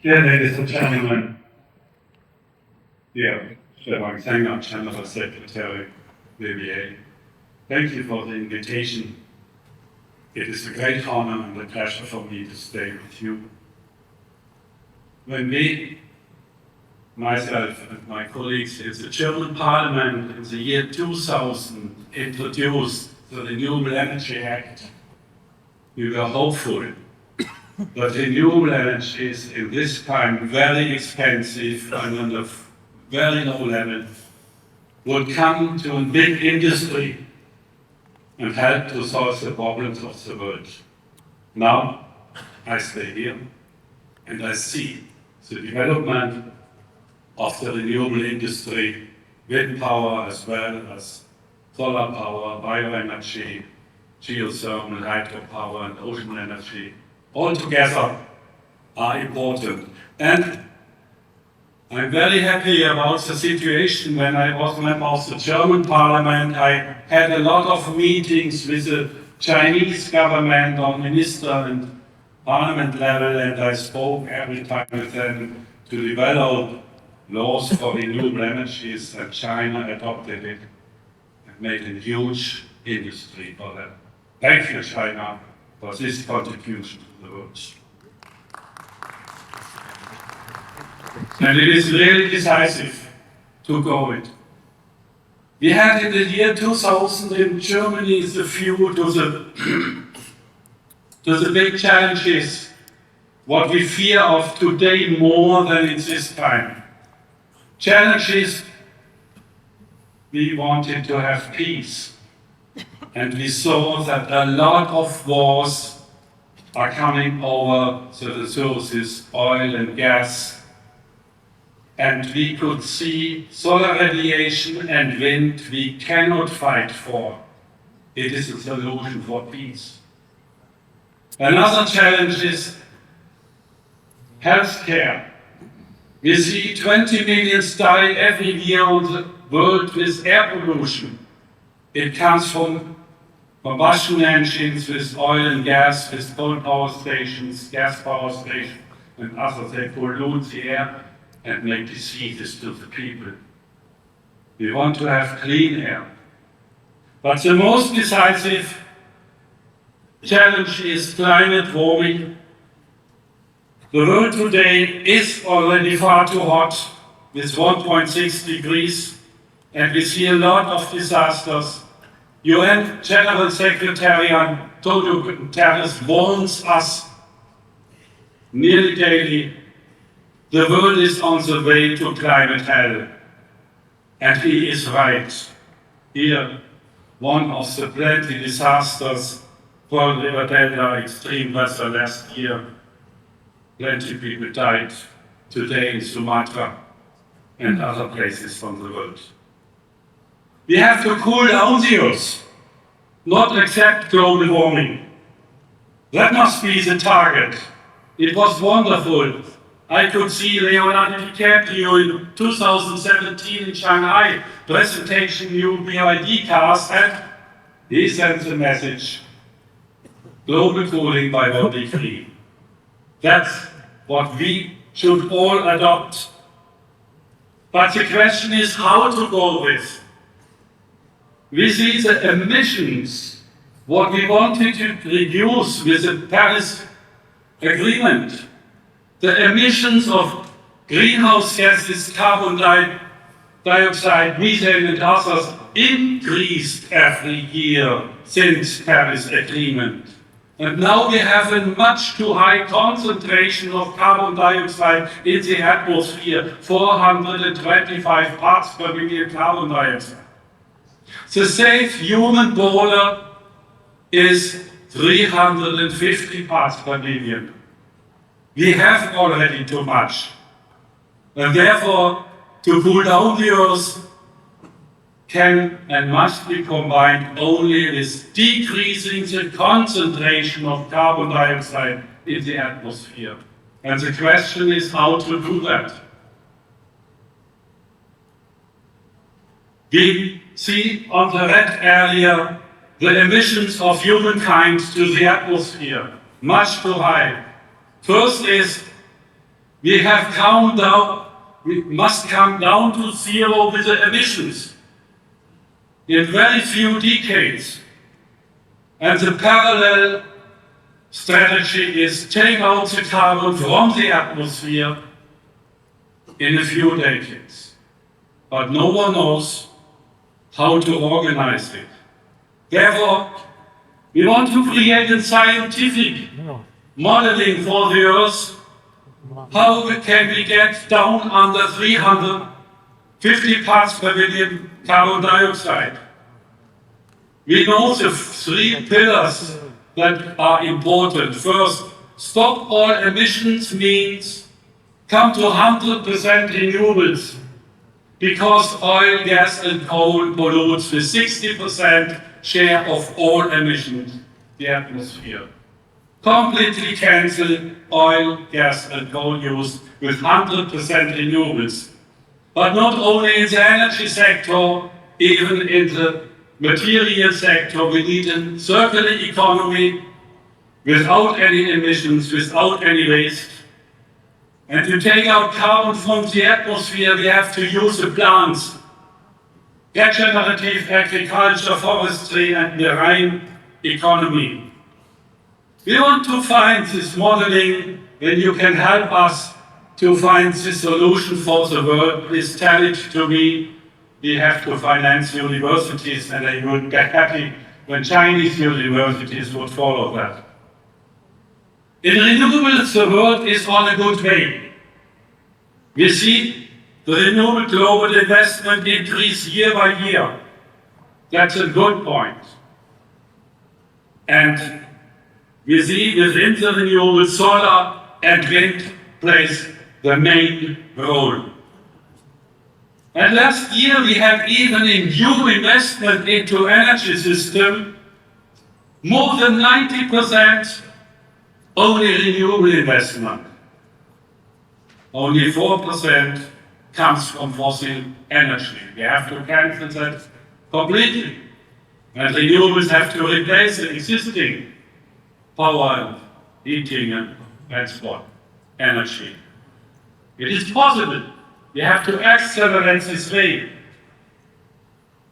Dear ladies and gentlemen, dear Stefan Sänger, General Secretary, WWEC, thank you for the invitation. It is a great honor and a pleasure for me to stay with you. When we, myself and my colleagues in the German Parliament in the year 2000 introduced the Renewable Energy Act, we were hopeful that renewable energy is in this time very expensive and on a very low level, would come to a big industry and help to solve the problems of the world. Now, I stay here and I see the development of the renewable industry, wind power as well as solar power, bioenergy, geothermal, hydropower and ocean energy, all together are important. And I'm very happy about the situation. When I was member of the German Parliament, I had a lot of meetings with the Chinese government on minister and parliament level, and I spoke every time with them to develop laws for renewable energies, and China adopted it and made a huge industry for that. Thank you, China, for this contribution to the world. And it is really decisive to go it. We had in the year 2000 in Germany the view to the big challenges, what we fear of today more than in this time. Challenges, we wanted to have peace. And we saw that a lot of wars are coming over the resources, oil and gas. And we could see solar radiation and wind we cannot fight for. It is a solution for peace. Another challenge is healthcare. We see 20 million die every year on the world with air pollution. It comes from combustion engines with oil and gas, with coal power stations, gas power stations, and others. They pollute the air and make diseases to the people. We want to have clean air. But the most decisive challenge is climate warming. The world today is already far too hot, with 1.6 degrees, and we see a lot of disasters. UN General Secretary Antonio Guterres warns us nearly daily, the world is on the way to climate hell. And he is right. Here, one of the plenty disasters, Pearl River Delta, extreme weather last year, plenty people died today in Sumatra and other places from the world. We have to cool down the earth, not accept global warming. That must be the target. It was wonderful. I could see Leonardo DiCaprio in 2017 in Shanghai presentation new BYD cars, and he sent the message, global cooling by 1 degree. That's what we should all adopt. But the question is how to go with. We see the emissions, what we wanted to reduce with the Paris Agreement. The emissions of greenhouse gases, carbon dioxide, methane and others increased every year since Paris Agreement. And now we have a much too high concentration of carbon dioxide in the atmosphere, 425 parts per million carbon dioxide. The safe human border is 350 parts per million. We have already too much. And therefore, to cool down the earth can and must be combined only with decreasing the concentration of carbon dioxide in the atmosphere. And the question is how to do that. We see on the red area the emissions of humankind to the atmosphere, much too high. First is we must come down to zero with the emissions in very few decades. And the parallel strategy is take out the carbon from the atmosphere in a few decades. But no one knows how to organize it. Therefore, we want to create a scientific modeling for the Earth. How can we get down under 350 parts per billion carbon dioxide? We know the three pillars that are important. First, stop all emissions means come to 100% renewables, because oil, gas and coal pollutes with 60% share of all emissions in the atmosphere. Completely cancel oil, gas and coal use with 100% renewables. But not only in the energy sector, even in the material sector, we need a circular economy without any emissions, without any waste. And to take out carbon from the atmosphere, we have to use the plants, regenerative agriculture, forestry and marine economy. We want to find this modeling, and you can help us to find the solution for the world. Please tell it to me. We have to finance universities, and I would get happy when Chinese universities would follow that. In renewables, the world is on a good way. We see the renewable global investment increase year by year. That's a good point. And we see within the renewable solar and wind plays the main role. And last year we had even a new investment into energy system, more than 90% only renewable investment. Only 4% comes from fossil energy. We have to cancel that completely. And renewables have to replace the existing power and heating and transport energy. It is possible. We have to accelerate this way.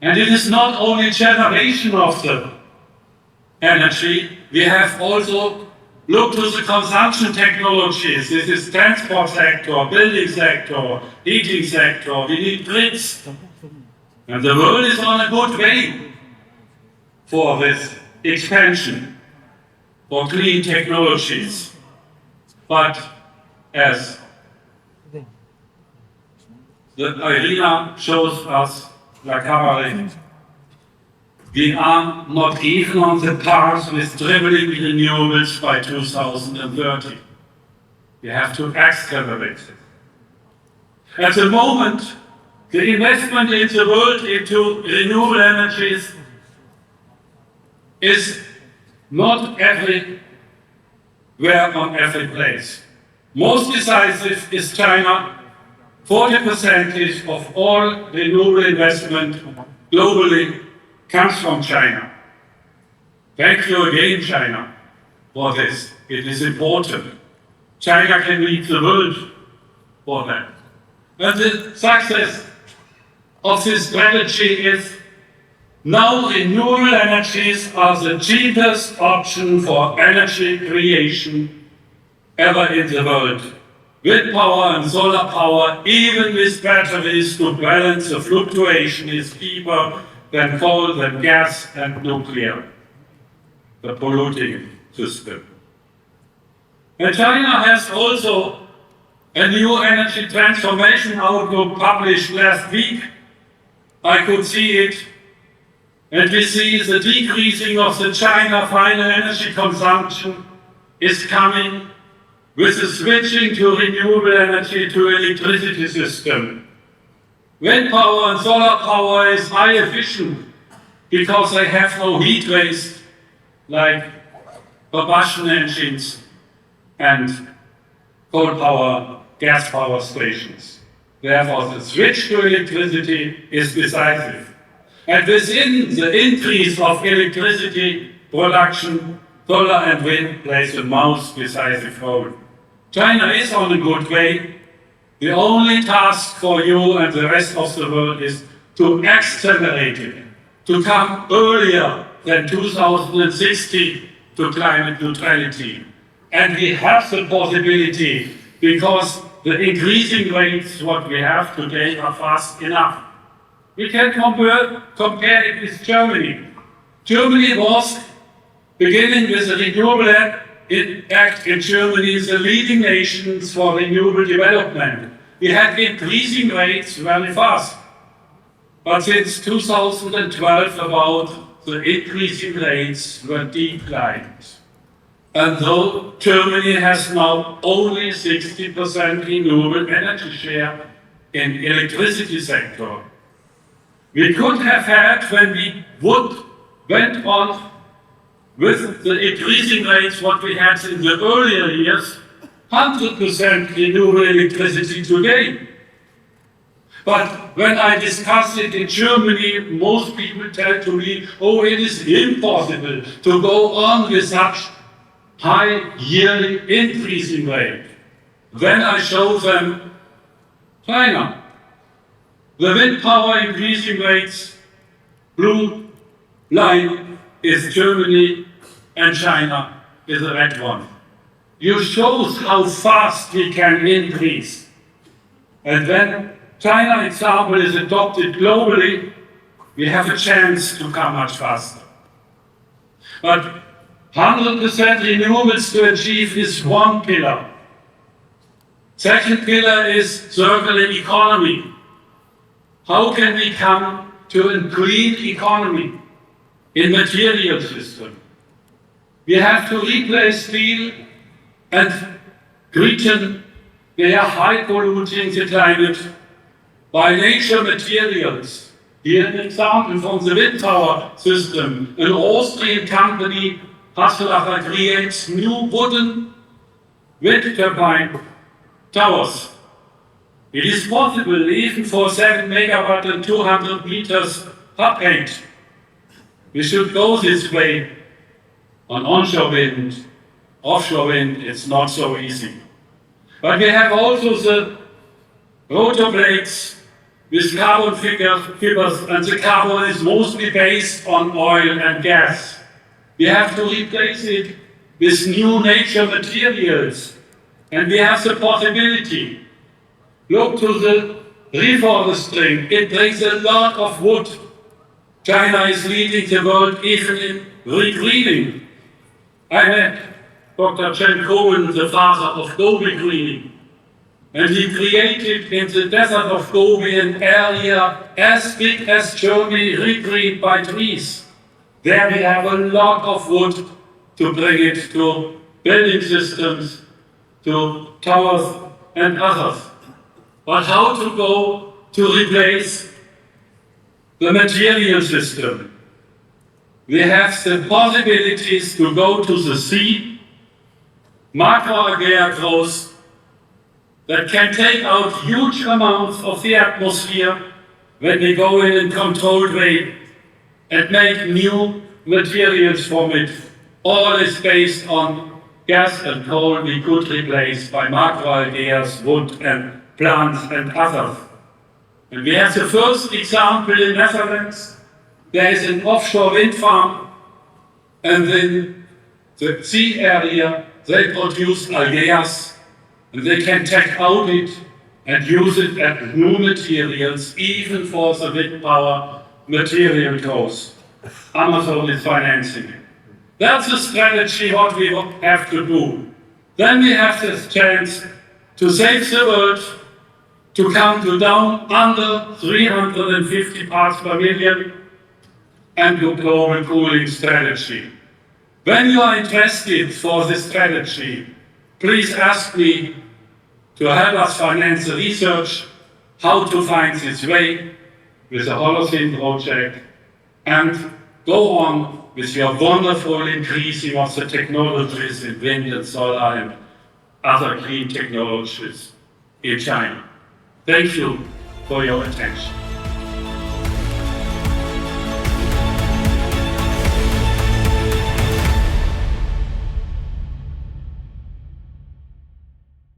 And it is not only generation of the energy, we have also looked to the consumption technologies. This is transport sector, building sector, heating sector. We need grids. And the world is on a good way for this expansion, for clean technologies. But as the arena shows us, la cabaret, we are not even on the path with tripling renewables by 2030. We have to accelerate it. At the moment, the investment in the world into renewable energies is not everywhere on every place. Most decisive is China. 40% of all renewable investment globally comes from China. Thank you again, China, for this. It is important. China can lead the world for that. And the success of this strategy is now renewable energies are the cheapest option for energy creation ever in the world. Wind power and solar power, even with batteries to balance the fluctuation, is cheaper than coal, than gas and nuclear, the polluting system. And China has also a new energy transformation outlook published last week. I could see it, and we see the decreasing of the China final energy consumption is coming with the switching to renewable energy to electricity system. Wind power and solar power is high efficient because they have no heat waste like combustion engines and coal power, gas power stations. Therefore, the switch to electricity is decisive. And within the increase of electricity production, solar and wind plays the most decisive role. China is on a good way. The only task for you and the rest of the world is to accelerate it, to come earlier than 2060 to climate neutrality. And we have the possibility because the increasing rates what we have today are fast enough. We can compare it with Germany. Germany was, beginning with the Renewable Act in Germany, the leading nations for renewable development. We had increasing rates very fast. But since 2012, about the increasing rates were declined. And though Germany has now only 60% renewable energy share in electricity sector, we could have had, when we went on with the increasing rates what we had in the earlier years, 100% renewable electricity today. But when I discuss it in Germany, most people tell to me, oh, it is impossible to go on with such high yearly increasing rate. Then I show them China. The wind power increasing rates, blue line is Germany and China is the red one. You shows how fast we can increase. And when China example is adopted globally, we have a chance to come much faster. But 100% renewables to achieve is one pillar. Second pillar is circular economy. How can we come to a green economy in material system? We have to replace steel and Britain, they are high polluting the climate by nature materials. Here an example from the wind tower system. An Austrian company, Hasselacher, creates new wooden wind turbine towers. It is possible even for 7 megawatt and 200 meters hub height. We should go this way. On onshore wind, offshore wind, it's not so easy. But we have also the rotor blades with carbon fibers, and the carbon is mostly based on oil and gas. We have to replace it with new nature materials, and we have the possibility. Look to the reforesting, it brings a lot of wood. China is leading the world even in regreening. I met Dr. Shantou, the father of Gobi greening, and he created in the desert of Gobi an area as big as Germany regreened by trees. There we have a lot of wood to bring it to building systems, to towers and others. But how to go to replace the material system? We have the possibilities to go to the sea, macroalgae growth that can take out huge amounts of the atmosphere when we go in a controlled way and make new materials from it. All is based on gas and coal we could replace by macroalgae, wood and plants and others. And we have the first example in Netherlands. There is an offshore wind farm, and in the sea area they produce algae, and they can take out it and use it as new materials, even for the wind power material growth. Amazon is financing it. That's the strategy what we have to do. Then we have this chance to save the world, to come to down under 350 parts per million, and to global cooling strategy. When you are interested for this strategy, please ask me to help us finance the research, how to find this way with the Holocene project, and go on with your wonderful increasing of the technologies in wind and solar and other green technologies in China. Thank you for your attention.